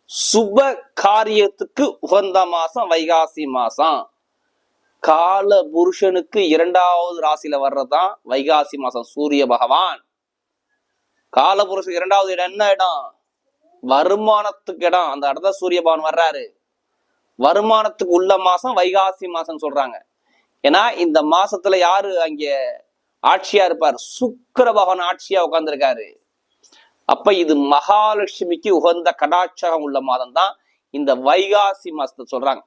சுப காரியத்துக்கு உகந்த மாசம் வைகாசி மாசம். கால புருஷனுக்கு 2வது ராசியில வர்றதுதான் வைகாசி மாசம். சூரிய பகவான் கால புருஷன் 2வது இடம் என்ன இடம்? வருமானத்துக்கு இடம். அந்த இடத்துல சூரிய பகவான் வர்றாரு. வருமானத்துக்கு உள்ள மாசம் வைகாசி மாசம் சொல்றாங்க. ஏன்னா இந்த மாசத்துல யாரு அங்க ஆட்சியா இருப்பார்? சுக்கிர பகவான் ஆட்சியா உட்கார்ந்துருக்காரு. அப்ப இது மகாலட்சுமிக்கு உகந்த கடாட்சகம் உள்ள மாதம் தான் இந்த வைகாசி மாசத்தை சொல்றாங்க.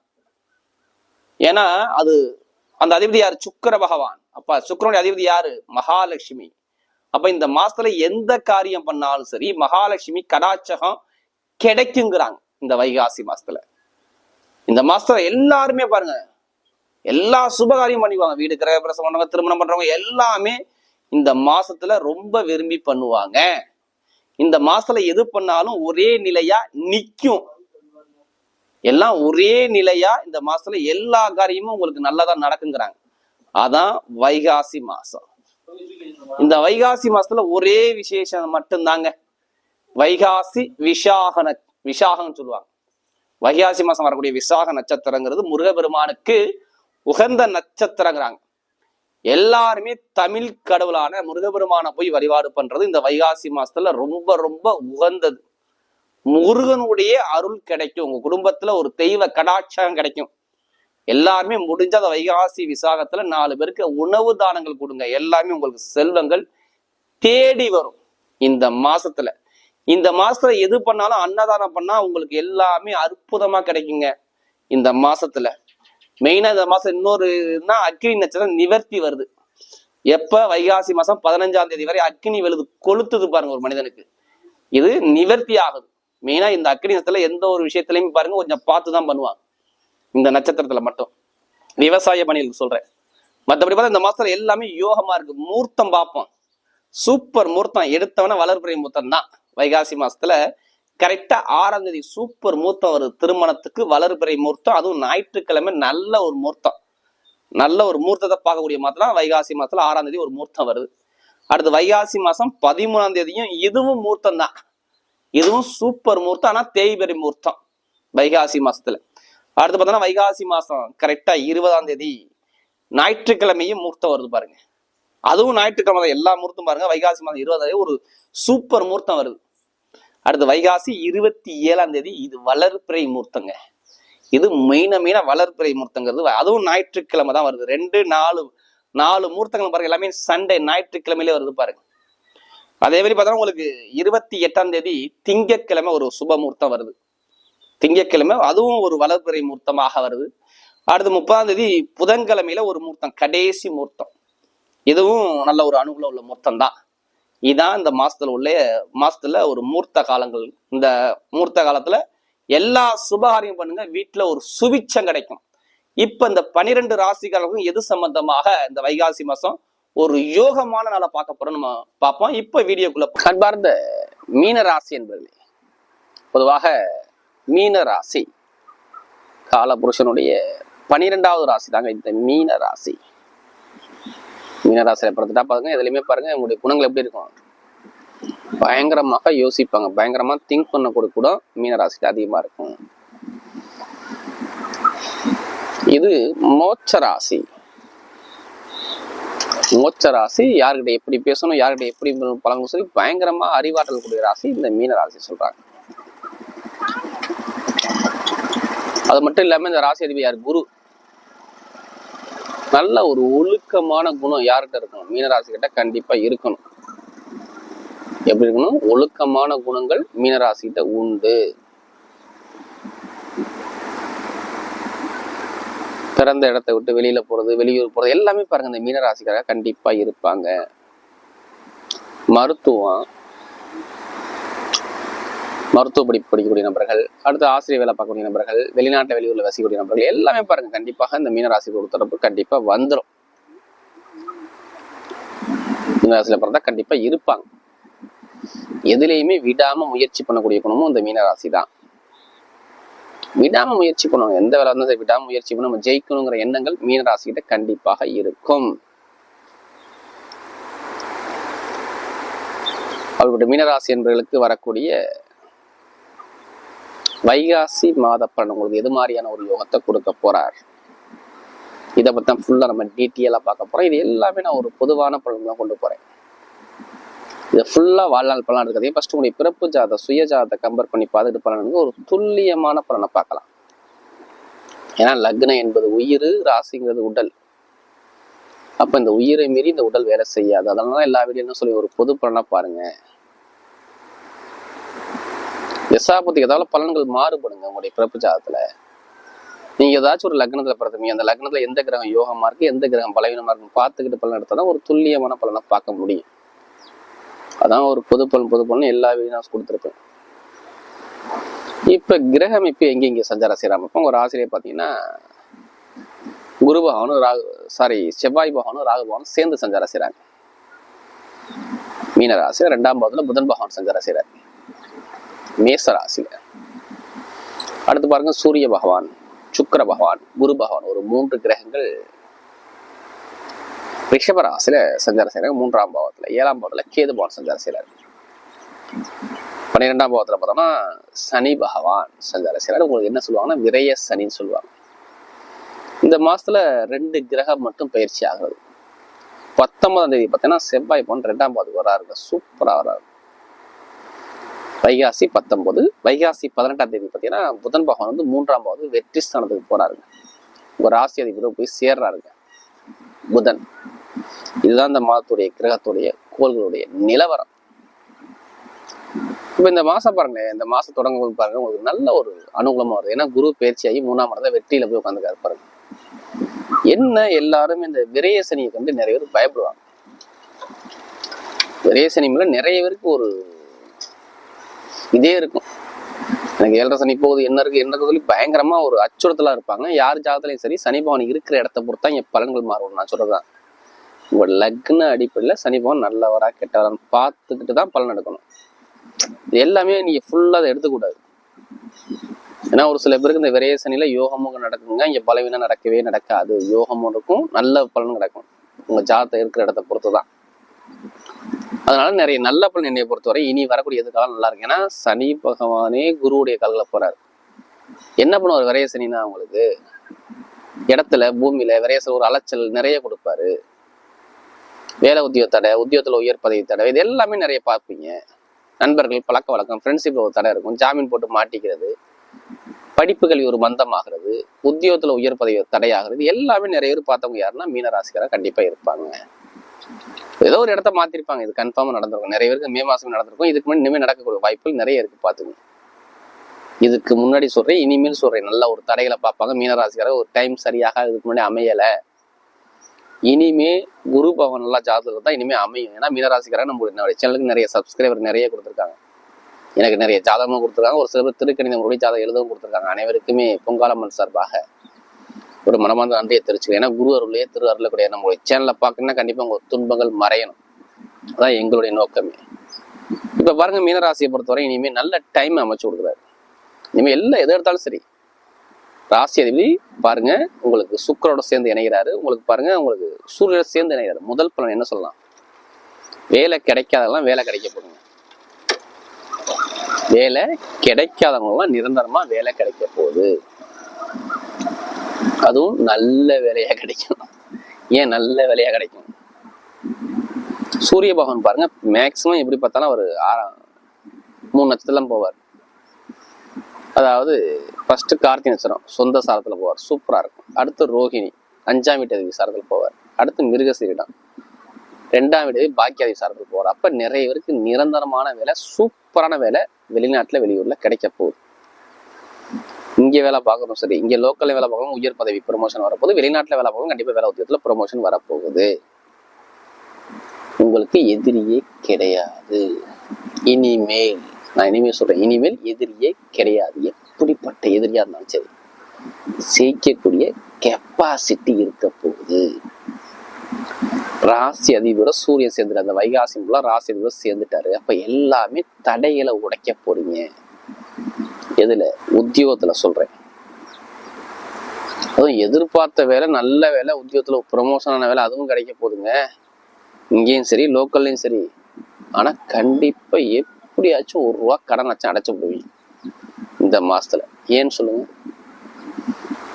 ஏன்னா அது அந்த அதிபதி யாரு? சுக்கிர பகவான். அப்ப சுக்கிரனுடைய அதிபதி யாரு? மகாலட்சுமி. அப்ப இந்த மாசத்துல எந்த காரியம் பண்ணாலும் சரி மகாலட்சுமி கடாட்சகம் கிடைக்குங்கிறாங்க. இந்த வைகாசி மாசத்துல இந்த மாசத்துல எல்லாருமே பாருங்க எல்லா சுபகாரியம் பண்ணிக்குவாங்க. வீடு கிரக பிரசவம் பண்றவங்க, திருமணம் பண்றவங்க எல்லாமே இந்த மாசத்துல ரொம்ப விரும்பி பண்ணுவாங்க. இந்த மாசத்துல எது பண்ணாலும் ஒரே நிலையா நிக்கும். எல்லாம் ஒரே நிலையா இந்த மாசத்துல எல்லா காரியமும் உங்களுக்கு நல்லதா நடக்குங்கிறாங்க. அதான் வைகாசி மாசம். இந்த வைகாசி மாசத்துல ஒரே விசேஷம் மட்டும்தாங்க. வைகாசி விசாகம் சொல்லுவாங்க. வைகாசி மாசம் வரக்கூடிய விசாக நட்சத்திரங்கிறது முருகபெருமானுக்கு உகந்த நட்சத்திரங்கிறாங்க. எல்லாருமே தமிழ் கடவுளான முருகபெருமான போய் வழிபாடு பண்றது இந்த வைகாசி மாசத்துல ரொம்ப ரொம்ப உகந்தது. முருகனுடைய அருள் கிடைக்கும். உங்க குடும்பத்துல ஒரு தெய்வ கடாட்சகம் கிடைக்கும். எல்லாருமே முடிஞ்ச அந்த வைகாசி விசாகத்துல 4 பேருக்கு உணவு தானங்கள் கொடுங்க. எல்லாமே உங்களுக்கு செல்வங்கள் தேடி வரும். இந்த மாசத்துல எது பண்ணாலும் அன்னதானம் பண்ணா உங்களுக்கு எல்லாமே அற்புதமா கிடைக்குங்க. இந்த மாசத்துல மெயினா இந்த மாசம் இன்னொருன்னா அக்னி நட்சத்திரம் நிவர்த்தி வருது. எப்ப? வைகாசி மாசம் 15ஆம் தேதி வரை அக்னி வெளுது கொளுத்துது பாருங்க ஒரு மனிதனுக்கு. இது நிவர்த்தி ஆகுது. மெயினா இந்த அக்னி நட்சத்திரத்துல எந்த ஒரு விஷயத்திலையும் பாருங்க கொஞ்சம் பார்த்துதான் பண்ணுவாங்க. இந்த நட்சத்திரத்துல மட்டும் விவசாய பணிகளுக்கு சொல்றேன். மற்றபடி பார்த்தா இந்த மாசத்துல எல்லாமே யோகமா இருக்கு. மூர்த்தம் பார்ப்போம். சூப்பர் மூர்த்தம் எடுத்தவன வளர்பிறை மூர்த்தம் தான். வைகாசி மாசத்துல கரெக்டா 6ஆம் தேதி சூப்பர் மூர்த்தம் வருது. திருமணத்துக்கு வளர்பிறை மூர்த்தம். அதுவும் ஞாயிற்றுக்கிழமை நல்ல ஒரு மூர்த்தம். நல்ல ஒரு மூர்த்தத்தை பார்க்கக்கூடிய மாதம் வைகாசி மாசத்துல 6ஆம் தேதி ஒரு மூர்த்தம் வருது. அடுத்து வைகாசி மாசம் 13ஆம் தேதியும் இதுவும் மூர்த்தம் தான். இதுவும் சூப்பர் மூர்த்தம். ஆனா தேய்பிறை மூர்த்தம் வைகாசி மாசத்துல. அடுத்து பார்த்தோன்னா வைகாசி மாசம் கரெக்டா 20ஆம் தேதி ஞாயிற்றுக்கிழமையும் மூர்த்தம் வருது பாருங்க. அதுவும் ஞாயிற்றுக்கிழமை தான். எல்லா மூர்த்தம் பாருங்க. வைகாசி மாதம் 20ஆம் தேதி ஒரு சூப்பர் மூர்த்தம் வருது. அடுத்து வைகாசி 27ஆம் தேதி இது வளர்பிறை மூர்த்தங்க. இது மெயினா வளர்பிறை மூர்த்தங்கிறது அதுவும் ஞாயிற்றுக்கிழமை தான் வருது. 2 4 மூர்த்தங்கள் பாருங்க. எல்லாமே சண்டே ஞாயிற்றுக்கிழமையிலே வருது பாருங்க. அதே மாதிரி பார்த்தோன்னா உங்களுக்கு 28ஆம் தேதி திங்கட்கிழமை ஒரு சுப மூர்த்தம் வருது. திங்கட்கிழமை அதுவும் ஒரு வளர்பிறை மூர்த்தமாக வருது. அடுத்து 30ஆம் தேதி புதன்கிழமையில ஒரு மூர்த்தம், கடைசி மூர்த்தம். இதுவும் நல்ல ஒரு அனுகூலம் உள்ள மூர்த்தம் தான். இதான் இந்த மாசத்துல ஒரு மூர்த்த காலங்கள். இந்த மூர்த்த காலத்துல எல்லா சுபகாரியம் பண்ணுங்க. வீட்டுல ஒரு சுபிச்சம் கிடைக்கும். இப்ப இந்த 12 ராசிக்காரர்களுக்கும் எது சம்பந்தமாக இந்த வைகாசி மாசம் ஒரு யோகமான நாளை பார்க்க போறோம் நம்ம பார்ப்போம். இப்ப வீடியோக்குள்ள அன்பார்ந்த மீன ராசி என்பது பொதுவாக மீன ராசி காலபுருஷனுடைய 12வது ராசி தாங்க இந்த மீன ராசி. மீனராசியை படுத்துட்டா பாருங்க. எதுலையுமே பாருங்க உங்களுடைய குணங்கள் எப்படி இருக்கும்? பயங்கரமாக யோசிப்பாங்க. பயங்கரமா திங்க் பண்ணக்கூடிய கூட மீனராசிக்கு அதிகமா இருக்கும். இது மோட்ச ராசி. மோட்ச ராசி யார்கிட்ட எப்படி பேசணும், யார்கிட்ட எப்படி பழங்கணும் சொல்லி பயங்கரமா அறிவாற்றல் கூடிய ராசி இந்த மீனராசி சொல்றாங்க. அது மட்டும் இல்லாம இந்த ராசி அதிபதி யார்? குரு. நல்ல ஒரு ஒழுக்கமான குணம் யார்கிட்ட இருக்கணும்? மீனராசி கிட்ட கண்டிப்பா இருக்கணும். எப்படி இருக்கணும்? ஒழுக்கமான குணங்கள் மீனராசி கிட்ட உண்டு. பிறந்த இடத்தை விட்டு வெளியில போறது, வெளியூர் போறது எல்லாமே பாருங்க இந்த மீனராசிக்காக கண்டிப்பா இருப்பாங்க. மருத்துவ படிப்பு படிக்கக்கூடிய நபர்கள், அடுத்து ஆசிரியர் வேலை பார்க்கக்கூடிய நபர்கள், வெளிநாட்டு வெளியூர்ல வசிக்கக்கூடிய நபர்கள் எல்லாமே பாருங்க கண்டிப்பாக இந்த மீனராசி ஒரு தொடர்பு கண்டிப்பா வந்துடும். மீனராசியில பிறந்தா கண்டிப்பா இருப்பாங்க. எதுலையுமே விடாம முயற்சி பண்ணக்கூடிய குணமும் இந்த மீனராசி தான். விடாம முயற்சி பண்ணுவாங்க. எந்த வேலை இருந்தாலும் விடாம முயற்சி பண்ண நம்ம ஜெயிக்கணுங்கிற எண்ணங்கள் மீனராசிகிட்ட கண்டிப்பாக இருக்கும். அவர்களுடைய மீனராசி என்பவர்களுக்கு வரக்கூடிய வைகாசி மாத பலன் உங்களுக்கு எது மாதிரியான ஒரு யோகத்தை கொடுக்க போறார், இதை பத்தி தான் ஃபுல்லா நம்ம டீட்டெயிலா பார்க்க போறோம். இது எல்லாமே நான் ஒரு பொதுவான பலன் தான் கொண்டு போறேன். இது ஃபுல்லா வாழ்நாள் பலன் இருக்கிறதே ஃபர்ஸ்ட் உங்களுடைய பிறப்பு ஜாத சுய ஜாதத்தை கம்பேர் பண்ணி பார்த்துட்டு பலனுக்கு ஒரு துல்லியமான பலனை பார்க்கலாம். ஏன்னா லக்னம் என்பது உயிர், ராசிங்கிறது உடல். அப்ப இந்த உயிரை மீறி இந்த உடல் வேலை செய்யாது. அதனால எல்லா வீடியோன்னு சொல்லி ஒரு பொது பலனா பாருங்க. தசாபுத்தி ஏதாவது பலன்கள் மாறுபடுங்க. உங்களுடைய பிறப்பு ஜாதத்துல நீங்க ஏதாச்சும் ஒரு லக்னத்துல பிறந்தீங்க, அந்த லக்னத்துல எந்த கிரகம் யோகமா இருக்கு, எந்த கிரகம் பலவீனமா இருக்குன்னு பார்த்துக்கிட்டு பலன் எடுத்தாதான் ஒரு துல்லியமான பலனை பார்க்க முடியும். அதான் ஒரு பொது பலன் எல்லா வீடியோ கொடுத்துருப்பேன். இப்ப கிரக அமைப்பு எங்க சஞ்சார செய்யறாம ஒரு ஆசிரியர் பாத்தீங்கன்னா குரு பகவானும் செவ்வாய் பகவானும் ராகு பகவானும் சேர்ந்து சஞ்சாரம் செய்யறாங்க. மீன ராசியில 2ஆம் பாவத்துல புதன் பகவான் சஞ்சாரம் செய்யறாரு. மேச ராசியில அடுத்து பாருங்க சூரிய பகவான், சுக்கிர பகவான், குரு பகவான் ஒரு 3 கிரகங்கள் ரிஷப ராசியில சஞ்சாரம் செய்யறாங்க. 3ஆம் பாவத்துல 7ஆம் பாவத்துல கேது பகவான் சஞ்சாரம் செய்யறாரு. 12ஆம் பாவத்துல பார்த்தோம்னா சனி பகவான் சஞ்சாரம் செய்யறாரு. உங்களுக்கு என்ன சொல்லுவாங்கன்னா விரய சனின்னு சொல்லுவாங்க. இந்த மாசத்துல 2 கிரகம் மட்டும் பயிற்சி ஆகுது. 19ஆம் தேதி பார்த்தீங்கன்னா செவ்வாய் பகவான் 2ஆம் பாவத்துக்கு வராருங்க, சூப்பரா வராரு. வைகாசி 19, வைகாசி 18ஆம் தேதி பார்த்தீங்கன்னா புதன் பகவான் வந்து 3ஆம் பாவத்துக்கு வெற்றி ஸ்தானத்துக்கு போறாருங்க. உங்க ராசி அதிபதி போய் சேர்றாருங்க புதன். இதுதான் இந்த மாதத்துடைய கிரகத்துடைய கோள்களுடைய நிலவரம். இப்ப இந்த மாசம் பாருங்களேன், இந்த மாசம் தொடங்கும்போது பாருங்க உங்களுக்கு நல்ல ஒரு அனுகூலமா வருது. ஏன்னா குரு பயிற்சியாகி 3ஆம் இடத்துல வெற்றியில போய் உட்காந்துக்காரு பாருங்க. என்ன எல்லாரும் இந்த விரய சனியை கண்டு நிறைய பேர் பயப்படுவாங்க. விரய சனி மேல நிறைய பேருக்கு ஒரு இதே இருக்கும், எனக்கு 7.5 சனி போகுது, என்ன இருக்கு சொல்லி பயங்கரமா ஒரு அச்சுறுத்தலா இருப்பாங்க. யார் ஜாதகத்திலையும் சரி சனி பகவான் இருக்கிற இடத்த பொறுத்தா இங்க பலன்கள் மாறும். நான் சொல்றதுதான் உங்க லக்ன அடிப்படையில சனி பகவான் நல்லவரா கெட்டவரான்னு பார்த்துக்கிட்டு தான் பலன் எடுக்கணும். எல்லாமே நீங்க ஃபுல்லா அதை எடுத்துக்கூடாது. ஏன்னா ஒரு சில பேருக்கு இந்த விரய சனியில யோகமும் நடக்குங்க, இங்க பலவீனம் நடக்கவே நடக்காது. யோகமும் இருக்கும், நல்ல பலன் நடக்கும். உங்க ஜாதகத்தை இருக்கிற இடத்த பொறுத்துதான். அதனால நிறைய நல்ல பலன் என்னைய பொறுத்தவரை இனி வரக்கூடிய எதுக்காலம் நல்லா இருக்கு. ஏன்னா சனி பகவானே குருவுடைய கால்களை போறாரு. என்ன பண்ணுவார் விரய சனினா உங்களுக்கு இடத்துல பூமியில விரய சனி ஒரு அலைச்சல் நிறைய கொடுப்பாரு. வேலை உத்தியோக தடை, உத்தியோகத்துல உயர் பதவி தடை, இது எல்லாமே நிறைய பார்ப்பீங்க. நண்பர்கள் பழக்க வழக்கம் ஃப்ரெண்ட்ஷிப்ல ஒரு தடை இருக்கும், ஜாமீன் போட்டு மாட்டிக்கிறது, படிப்பு கல்வி ஒரு மந்தம் ஆகிறது, உத்தியோகத்துல உயர் பதவி தடையாகிறது, எல்லாமே நிறைய பேர் பார்த்தவங்க யாருன்னா மீனராசிக்காரா கண்டிப்பா இருப்பாங்க. ஏதோ ஒரு இடத்த மாத்திருப்பாங்க. இது கன்ஃபார்மா நடந்திருக்கும். நிறைய பேருக்கு மே மாசம் நடந்திருக்கும். இதுக்கு முன்னாடி இனிமேல் நடக்கக்கூடிய வாய்ப்புகள் நிறைய இருக்கு, பாத்துங்க. இதுக்கு முன்னாடி சொல்றேன், இனிமேல் சொல்றேன். நல்ல ஒரு தடைகளை பார்ப்பாங்க மீனராசிக்காரர். ஒரு டைம் சரியாக இதுக்கு முன்னாடி அமையல, இனிமே குரு பகவான் நல்லா ஜாதகத்துல தான் இனிமே அமையும். ஏன்னா மீனராசிக்காரங்க நம்மளுடைய சேனலுக்கு நிறைய சப்ஸ்கிரைபர் நிறைய கொடுத்துருக்காங்க, எனக்கு நிறைய ஜாதகமும் கொடுத்துருக்காங்க. ஒரு சில பேர் திருக்கணிதங்களுடைய ஜாதகம் எழுதவும் கொடுத்துருக்காங்க. அனைவருக்குமே பொங்காலம்மன் சார்பாக ஒரு மனமார்ந்த நன்றியை தெரிவிச்சுக்கிறேன். ஏன்னா குரு அருளையே திரு அருளக்கூடிய நம்மளுடைய சேனலை பார்க்கணும்னா கண்டிப்பா உங்க துன்பங்கள் மறையணும். அதான் எங்களுடைய நோக்கமே. இப்ப பாருங்க மீனராசியை பொறுத்தவரை இனிமே நல்ல டைம் அமைச்சு கொடுக்குறாரு. இனிமே எல்லாம் எது எடுத்தாலும் சரி. ராசி அதிபதி பாருங்க உங்களுக்கு சுக்கிரோட சேர்ந்து இணைகிறாரு. உங்களுக்கு பாருங்க உங்களுக்கு சூரியனோட சேர்ந்து இணைகிறாரு. முதல் பலன் என்ன சொல்லலாம், வேலை கிடைக்காதெல்லாம் வேலை கிடைக்க போடுங்க. வேலை கிடைக்காதவங்கலாம் நிரந்தரமா வேலை கிடைக்க போகுது. அதுவும் நல்ல வேலையா கிடைக்கும். ஏன் நல்ல வேலையா கிடைக்கும்? சூரிய பகவான் பாருங்க மேக்சிமம் எப்படி பார்த்தாலும் ஒரு 3 நட்சத்திரம் போவார். அதாவது ஃபர்ஸ்ட் கார்த்திகை நட்சத்திரம் சொந்த சாரத்துல போவார், சூப்பரா இருக்கும். அடுத்து ரோஹிணி 5ஆம் வீட்டு சாரத்துல போவார். அடுத்து மிருகசீரிடம் 2ஆம் வீட்டு பாக்கியாதி சாரத்துல போவார். அப்ப நிறைய பேருக்கு நிரந்தரமான வேலை, சூப்பரான வேலை வெளிநாட்டுல வெளியூர்ல கிடைக்க போகுது. இங்க வேலை பார்க்கணும் சரி, இங்க லோக்கல்ல வேலை பார்க்கணும், உயர் பதவி ப்ரொமோஷன் வரப்போகுது. வெளிநாட்டுல வேலை பார்க்கணும், கண்டிப்பா வேலை உத்தியோகத்துல ப்ரொமோஷன் வரப்போகுது. உங்களுக்கு எதிரியே கிடையாது இனிமேல். நான் இனிமேல் சொல்றேன், இனிமேல் எதிரியே கிடையாது. எப்படிப்பட்ட எதிரியா இருந்தாலும் சரி ஜெயிக்கக்கூடிய கெப்பாசிட்டி இருக்க போகுது. ராசி அதிபரோட சூரியன் சேர்ந்துட்டு அந்த வைகாசி மூலம் ராசி அதிபரோட சேர்ந்துட்டாரு. அப்ப எல்லாமே தடைகளை உடைக்க போறீங்க. எதுல? உத்தியோகத்துல சொல்றேன். அதுவும் எதிர்பார்த்த வேலை, நல்ல வேலை, உத்தியோகத்துல ப்ரொமோஷனான வேலை அதுவும் கிடைக்க போகுதுங்க. இங்கேயும் சரி லோக்கல்லையும் சரி. ஆனா கண்டிப்பா எப்படியாச்சும் ₹1 கடன் வச்சு அடைச்சு விடுவீங்க. இந்த மாசத்துல. ஏன்னு சொல்லுங்க?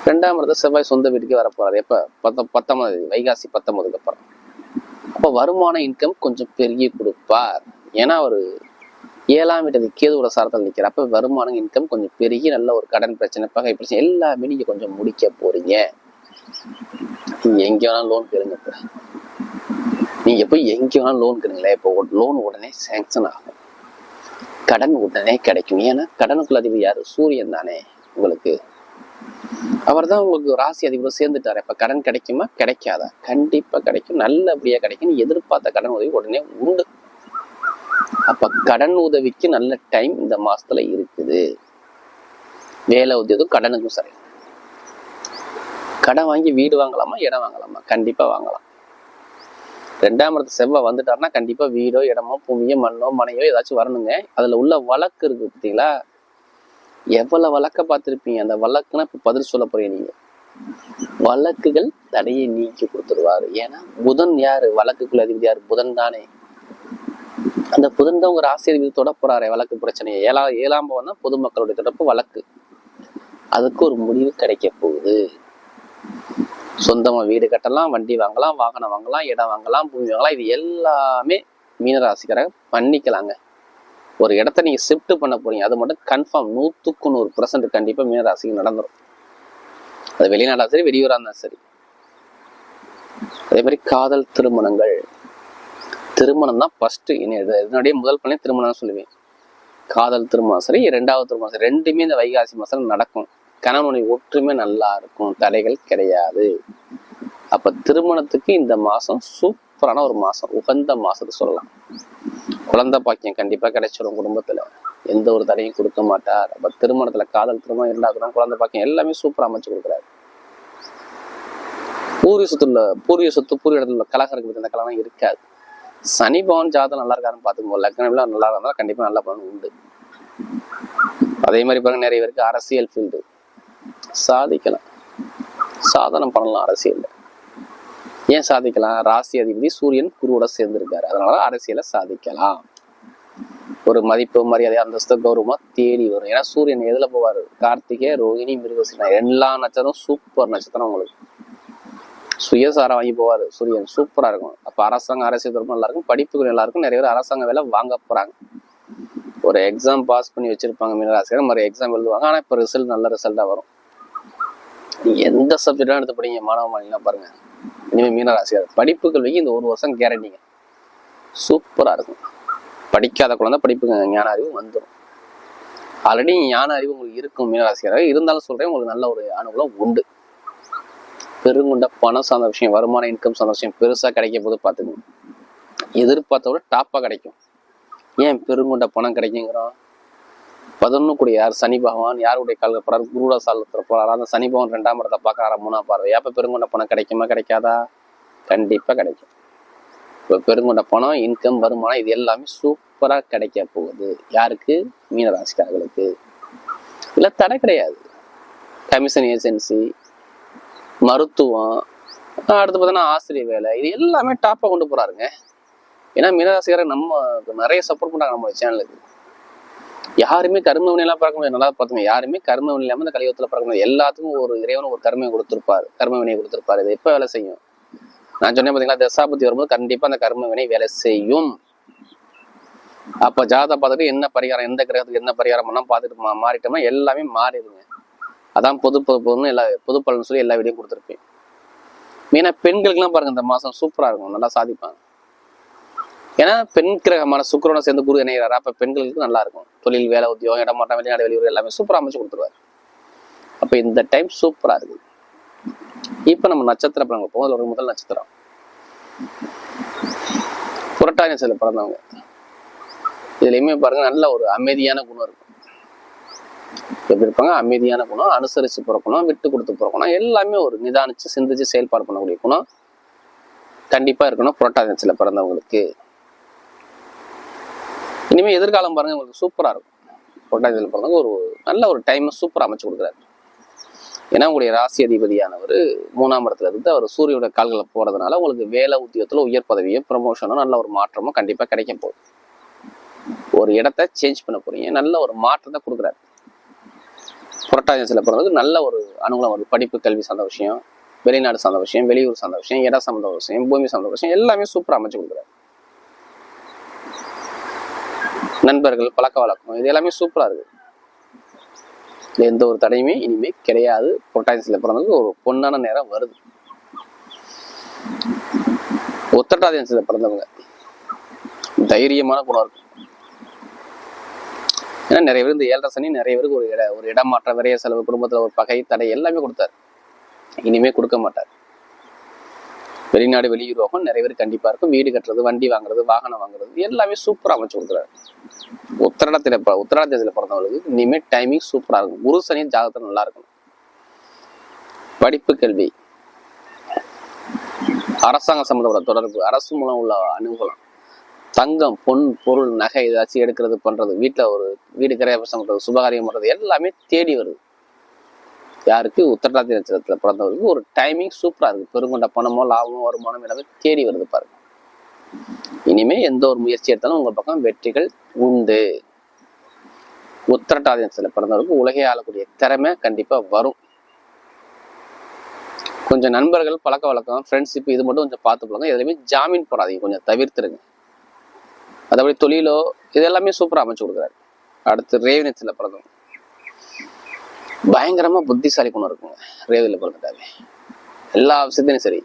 2ஆம் இடத்துல செவ்வாய் சொந்த வீட்டுக்கே வரப்போறாரு. எப்ப? 19 வைகாசி 19க்கு அப்புறம். அப்ப வருமான இன்கம் கொஞ்சம் பெருகி கொடுப்பார். ஏன்னா அவரு 7ஆம் வீட்டுக்கு கேதுவோட சாரத்தில் நிற்கிற. அப்ப வருமானம் இன்கம் கொஞ்சம் பெருகி நல்ல ஒரு கடன் பிரச்சனை, பகை பிரச்சனை எல்லாமே நீங்க கொஞ்சம் முடிக்க போறீங்க. நீங்க எங்க வேணாலும் லோன் கேளுங்க. நீங்க போய் எங்க வேணாலும் லோன் கேளுங்களேன். இப்போ லோன் உடனே சேங்ஷன் ஆகும், கடன் உடனே கிடைக்கும். ஏன்னா கடனுக்குள்ள அதிபதி யாரு? சூரியன் தானே உங்களுக்கு. அவர் தான் உங்களுக்கு ராசி அதிபர் சேர்ந்துட்டாரு. இப்ப கடன் கிடைக்குமா? கிடைக்காதா? கண்டிப்பா கிடைக்கும், நல்லபடியா கிடைக்கும். எதிர்பார்த்த கடன் உதவி உடனே உண்டு. அப்ப கடன் உதவிக்கு நல்ல டைம் இந்த மாசத்துல இருக்குது. வேலை உத்தியோகம் கடனுக்கும் சரி. கடன் வாங்கி வீடு வாங்கலாமா, இடம் வாங்கலாமா? கண்டிப்பா வாங்கலாம். 2ஆம் இடத்து செவ்வாய் வந்துட்டாருன்னா கண்டிப்பா வீடோ, இடமோ, பூமியோ, மண்ணோ, மனையோ ஏதாச்சும் வரணுங்க. அதுல உள்ள வழக்கு இருக்கு பார்த்தீங்களா? எவ்வளவு வழக்க பார்த்திருப்பீங்க. அந்த வழக்குன்னா இப்ப பதில் சொல்ல போறீங்க நீங்க. வழக்குகள் தடையை நீக்கி கொடுத்துருவாரு. ஏன்னா புதன் யாரு? வழக்குக்குள்ள அதிபதி யாரு? புதன் தானே. அந்த புதன் தான் உங்க ராசி அதிபதி தொட போறாரு வழக்கு பிரச்சனையை. 7ஆம் பாவம் தான் பொதுமக்களுடைய தொடர்பு வழக்கு. அதுக்கு ஒரு முடிவு கிடைக்க போகுது. சொந்தமா வீடு கட்டலாம், வண்டி வாங்கலாம், வாகனம் வாங்கலாம், இடம் வாங்கலாம், பூமி வாங்கலாம். இது எல்லாமே மீனராசிக்காரங்க பண்ணிக்கலாங்க. ஒரு இடத்த நீங்க ஷிஃப்ட் பண்ண போறீங்க, அது மட்டும் கன்ஃபார்ம் 100க்கு 100% கண்டிப்பா மீனராசிக்கு நடந்துடும். அது வெளிநாடா சரி, வெளியூரா இருந்தாலும் சரி. அதே மாதிரி காதல் திருமணங்கள். திருமணம் தான் ஃபர்ஸ்ட். இதனுடைய முதல் பணி திருமணம் தான் சொல்லுவேன். காதல் திருமணம் சரி, 2வது திருமணம் சரி, ரெண்டுமே இந்த வைகாசி மாசம் நடக்கும். கணவனுடைய ஒற்றுமை நல்லா இருக்கும், தடைகள் கிடையாது. அப்ப திருமணத்துக்கு இந்த மாசம் சூப்பரான ஒரு மாசம், உகந்த மாசத்துக்கு சொல்லலாம். குழந்தை பாக்கியம் கண்டிப்பா கிடைச்சிடும். குடும்பத்துல எந்த ஒரு தடையும் கொடுக்க மாட்டார். அப்ப திருமணத்துல காதல் திருமணம், 2வது குழந்தை பாக்கியம் எல்லாமே சூப்பரா அமைச்சு கொடுக்குறாரு. பூர்வீக சொத்து பூர்வீக இடத்துல கலகம் இருக்கு, அந்த கலகம் இருக்காது. சனி பவன் ஜாதகம் நல்லா இருக்காருன்னு பாத்துக்கோ. லக்னம் நல்லா இருந்தாலும் கண்டிப்பா நல்ல பலன் உண்டு. அதே மாதிரி பாருங்க, நிறைய பேருக்கு அரசியல் ஃபீல்டு சாதிக்கலாம், சாதனம் பண்ணலாம் அரசியல்ல. ஏன் சாதிக்கலாம்? ராசி அதிபதி சூரியன் குருவோட சேர்ந்திருக்காரு. அதனால அரசியலை சாதிக்கலாம். ஒரு மதிப்பு, மரியாதை, அந்தஸ்து, கௌரவமா தேடி வரும். ஏன்னா சூரியன் எதுல போவாரு? கார்த்திகை, ரோகிணி, மிருகசீரிஷம் எல்லா நட்சத்திரம் சூப்பர் நட்சத்திரம். உங்களுக்கு சுயசாரம் வாங்கி போவாரு சூரியன், சூப்பரா இருக்கும். அப்ப அரசாங்க அரசியல் தொடர்பு நல்லா இருக்கும், படிப்புகள் நல்லா இருக்கும். நிறைய பேர் அரசாங்க வேலை வாங்க போறாங்க. ஒரு எக்ஸாம் பாஸ் பண்ணி வச்சிருப்பாங்க மீனராசிக்காரர், மறு எக்ஸாம் எழுதுவாங்க. ஆனா இப்ப ரிசல்ட் நல்ல ரிசல்ட்டா வரும். நீங்க எந்த சப்ஜெக்டா எடுத்து படிங்க மாணவ மாணவிலாம் பாருங்க. இனிமே மீனராசிக்காரர் படிப்பு கல்விக்கு இந்த 1 வருஷம் கேரண்டிங்க, சூப்பரா இருக்கும். படிக்காத குழந்தை படிப்புங்க ஞான அறிவு வந்துடும். ஆல்ரெடி ஞான அறிவு உங்களுக்கு இருக்கும் மீனராசிக்காரர். இருந்தாலும் சொல்றேன், உங்களுக்கு நல்ல ஒரு அனுகூலம் உண்டு. பெருங்குண்ட பணம் சார்ந்த விஷயம், வருமான இன்கம் சார்ந்த விஷயம் பெருசா கிடைக்க போது பாத்துக்கணும். எதிர்பார்த்தோட டாப்பா கிடைக்கும். ஏன் பெருங்குண்ட பணம் கிடைக்குங்கிறோம்? 11 கூடிய யார்? சனி பகவான். யாருடைய கால போறாரு? குருட சாலத்துல போறாரு. அந்த சனி பகவான் 2ஆம் இடத்தை பார்க்க 3ஆம் பார்வை. அப்ப பெருங்குண்ட பணம் கிடைக்குமா கிடைக்காதா? கண்டிப்பா கிடைக்கும். இப்ப பெருங்குண்ட பணம், இன்கம், வருமானம் இது எல்லாமே சூப்பரா கிடைக்க போகுது. யாருக்கு? மீனராசிக்காரர்களுக்கு. இல்ல தடை கிடையாது. கமிஷன் ஏஜென்சி, மருத்துவம், அடுத்து பார்த்தோன்னா ஆசிரியர் வேலை, இது எல்லாமே டாப்பா கொண்டு போறாருங்க. ஏன்னா மீனராசிக்காரர் நம்ம நிறைய சப்போர்ட் பண்றாங்க நம்ம சேனலுக்கு. யாருமே கர்ம வினையெல்லாம் பார்க்க முடியாது. நல்லா பார்த்துங்க, யாருமே கர்ம வினை இல்லாம இந்த கலியுகத்துல பார்க்க முடியாது. எல்லாத்துக்கும் ஒரு இறைவன் ஒரு கர்மையை கொடுத்திருப்பாரு, கர்ம வினையை கொடுத்திருப்பாரு. இது எப்ப வேலை செய்யும்? நான் சொன்னேன் பாத்தீங்களா, தசாபதி வரும்போது கண்டிப்பா அந்த கர்ம வினை வேலை செய்யும். அப்ப ஜாதகம் பார்த்துட்டு என்ன பரிகாரம், எந்த கிரகத்துக்கு என்ன பரிகாரம் பண்ணா பார்த்துட்டு மாறிட்டோம்னா எல்லாமே மாறிடுங்க. அதான் பொதுன்னு பொது பலன் சொல்லி எல்லா வீடியும் கொடுத்துருப்பேன். மெயினா பெண்களுக்குலாம் பாருங்க, இந்த மாசம் சூப்பரா இருக்கும், நல்லா சாதிப்பாங்க. ஏன்னா பெண் கிரகமான சுக்கிரனோட சேர்ந்து குரு இணைகிறாரா, அப்ப பெண்களுக்கு நல்லா இருக்கும். தொழில், வேலை, உத்தியோகம், இடமாட்டம், வெளிநாடு, வெளியூர் எல்லாமே சூப்பரா அமைச்சு கொடுத்துருவாரு. அப்ப இந்த டைம் சூப்பரா இருக்கு. இப்ப நம்ம நட்சத்திர பலன்கள் போகும். ஒரு முதல் நட்சத்திரம் புரட்டாதி நட்சத்திரத்துல பிறந்தவங்க. இதுலயுமே பாருங்க, நல்ல ஒரு அமைதியான குணம் இருக்கும். எப்படி இருப்பாங்க? அமைதியான குணம், அனுசரிச்சு பிறக்கணும், விட்டு கொடுத்து பிறக்கணும், எல்லாமே ஒரு நிதானிச்சு சிந்திச்சு செயல்பாடு பண்ணக்கூடிய குணம் கண்டிப்பா இருக்கணும் புரட்டாதி நட்சத்திரத்துல பிறந்தவங்களுக்கு. இனிமே எதிர்காலம் பாருங்க உங்களுக்கு சூப்பரா இருக்கும். புரட்டாதியில பிறந்தவங்க ஒரு நல்ல ஒரு டைம் சூப்பரா அமைச்சு கொடுக்குறாரு. ஏன்னா உங்களுடைய ராசி அதிபதியானவர் 3ஆம் இடத்துல இருந்து அவர் சூரியோட கால்களை போறதுனால உங்களுக்கு வேலை உத்தியோகத்துல உயர் பதவியும் ப்ரமோஷனும் நல்ல ஒரு மாற்றமும் கண்டிப்பா கிடைக்க போகுது. ஒரு இடத்த சேஞ்ச் பண்ண போறீங்க, நல்ல ஒரு மாற்றத்தை கொடுக்குறாரு. புரட்டாதி நட்சத்திரத்தில் பிறந்தவங்களுக்கு நல்ல ஒரு அனுகூலம் வருது. படிப்பு கல்வி சார்ந்த விஷயம், வெளிநாடு சார்ந்த விஷயம், வெளியூர் சார்ந்த விஷயம், இடம் சார்ந்த விஷயம், பூமி சார்ந்த விஷயம் எல்லாமே சூப்பராக அமைச்சு கொடுக்குறாரு. நண்பர்கள், பழக்க வழக்கம், இது எல்லாமே சூப்பரா இருக்கு. எந்த ஒரு தடையுமே இனிமே கிடையாது. புரட்டாதி பிறந்ததுக்கு ஒரு பொன்னான நேரம் வருது. உத்திரட்டாதி நட்சத்திரத்தில் பிறந்தவங்க தைரியமான குணம் இருக்கும். ஏன்னா நிறைய பேர் இந்த 7.5 சனி நிறைய பேருக்கு ஒரு இடமாற்றம், விரைய செலவு, குடும்பத்துல ஒரு பகை, தடை எல்லாமே கொடுத்தாரு. இனிமே கொடுக்க மாட்டார். வெளிநாடு, வெளியுறவகம் நிறைய பேர் கண்டிப்பா இருக்கும். வீடு கட்டுறது, வண்டி வாங்குறது, வாகனம் வாங்குறது எல்லாமே சூப்பரா அமைச்சு கொடுக்குறாரு. உத்திரட்டாதியில பிறந்தவங்களுக்கு இனிமே டைமிங் சூப்பரா இருக்கும். குரு சனி ஜாதகத்துல நல்லா இருக்கும். படிப்பு கல்வி, அரசாங்க சம்பந்தப்பட்ட தொடர்பு, அரசு மூலம் உள்ள அனுகூலம், தங்கம், பொன், பொருள், நகை ஏதாச்சும் எடுக்கிறது பண்றது, வீட்டுல ஒரு வீடு கிரகம் பண்றது, சுபகாரியம் பண்றது எல்லாமே தேடி வருது. யாருக்கு? உத்திரட்டாதி நட்சத்திரத்துல பிறந்தவருக்கு ஒரு டைமிங் சூப்பரா இருக்கு. பெருங்கொண்ட பணமோ, லாபமோ, வருமானம் எல்லாமே தேடி வருது பாருங்க. இனிமே எந்த ஒரு முயற்சி எடுத்தாலும் உங்க பக்கம் வெற்றிகள் உண்டு. உத்திரட்டாதி நட்சத்திரத்துல பிறந்தவருக்கு உலகை ஆளக்கூடிய திறமை கண்டிப்பா வரும். கொஞ்சம் நண்பர்கள், பழக்க வழக்கம், ஃப்ரெண்ட்ஷிப் இது மட்டும் கொஞ்சம் பார்த்து போங்க. எதுலையுமே ஜாமீன் போடாதீங்க, கொஞ்சம் தவிர்த்துருங்க. அதபடி தொழிலோ இது எல்லாமே சூப்பரா அமைச்சு கொடுக்குறாரு. அடுத்து ரேவதி நட்சத்திரத்துல பிறந்தவங்க பயங்கரமா புத்திசாலி குணம் இருக்குங்க. ரேவதியில பிறந்துட்டாவே எல்லா விஷயத்தையும் சரி,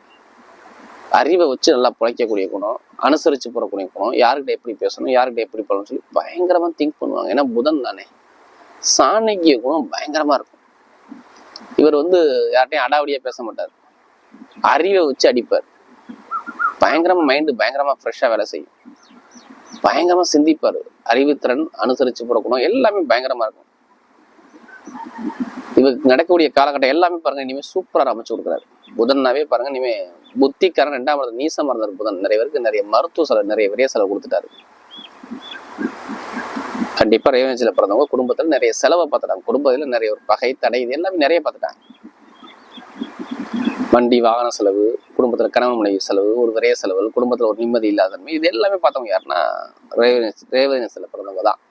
அறிவை வச்சு நல்லா பிழைக்கக்கூடிய குணம், அனுசரிச்சு போறக்கூடிய குணம், யாருக்கிட்ட எப்படி பேசணும், யாருக்கிட்ட எப்படி பண்ணணும்னு சொல்லி பயங்கரமா திங்க் பண்ணுவாங்க. ஏன்னா புதன் தானே, சாணக்கிய குணம் பயங்கரமா இருக்கும். இவர் யார்ட்டையும் அடாவடியா பேச மாட்டார், அறிவை வச்சு அடிப்பார். பயங்கரமா மைண்டு பயங்கரமா ஃப்ரெஷ்ஷா வேலை செய்யும், பயங்கரமா சிந்திப்பாரு. அறிவுத்திறன், அனுசரிச்சு போற குணம் எல்லாமே பயங்கரமா இருக்கும். இவருக்கு நடக்கக்கூடிய காலகட்டம் எல்லாமே பாருங்க இனிமே சூப்பரா அமைச்சு கொடுக்குறாரு. புதன்னாவே பாருங்க இனிமே புத்திக்காரன் 2ஆம் இடத்துல நீசமா இருந்தார் புதன். நிறைய பேருக்கு நிறைய மருத்துவ செலவு, நிறைய விரைய செலவு கொடுத்துட்டாரு. கண்டிப்பா ரேவதியில பிறந்தவங்க குடும்பத்துல நிறைய செலவை பார்த்துட்டாங்க. குடும்பத்துல நிறைய ஒரு பகை, தடை இது எல்லாமே நிறைய பார்த்துட்டாங்க. வண்டி வாகன செலவு, குடும்பத்துல கணவன் மனைவி செலவு, ஒரு விரைய செலவு, குடும்பத்துல ஒரு நிம்மதி இல்லாதன்மை, இது எல்லாமே பார்த்தவங்க யாருன்னா ரேவதி நட்சத்திரத்துல பிறந்தவங்க தான்.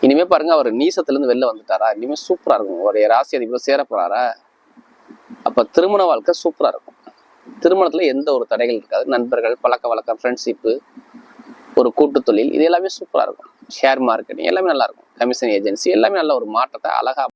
இனிமே பாருங்க அவர் நீசத்துல இருந்து வெளில வந்துட்டாரா, இனிமே சூப்பரா இருக்கும். அவருடைய ராசி அதிபர் சேர போறாரா, அப்ப திருமண வாழ்க்கை சூப்பரா இருக்கும். திருமணத்துல எந்த ஒரு தடைகள் இருக்காது. நண்பர்கள், பழக்க வழக்கம், ஃப்ரெண்ட்ஷிப்பு, ஒரு கூட்டு தொழில் இது எல்லாமே சூப்பரா இருக்கும். ஷேர் மார்க்கெட்டிங் எல்லாமே நல்லா இருக்கும். கமிஷன் ஏஜென்சி எல்லாமே நல்ல ஒரு மாற்றத்தை அழகா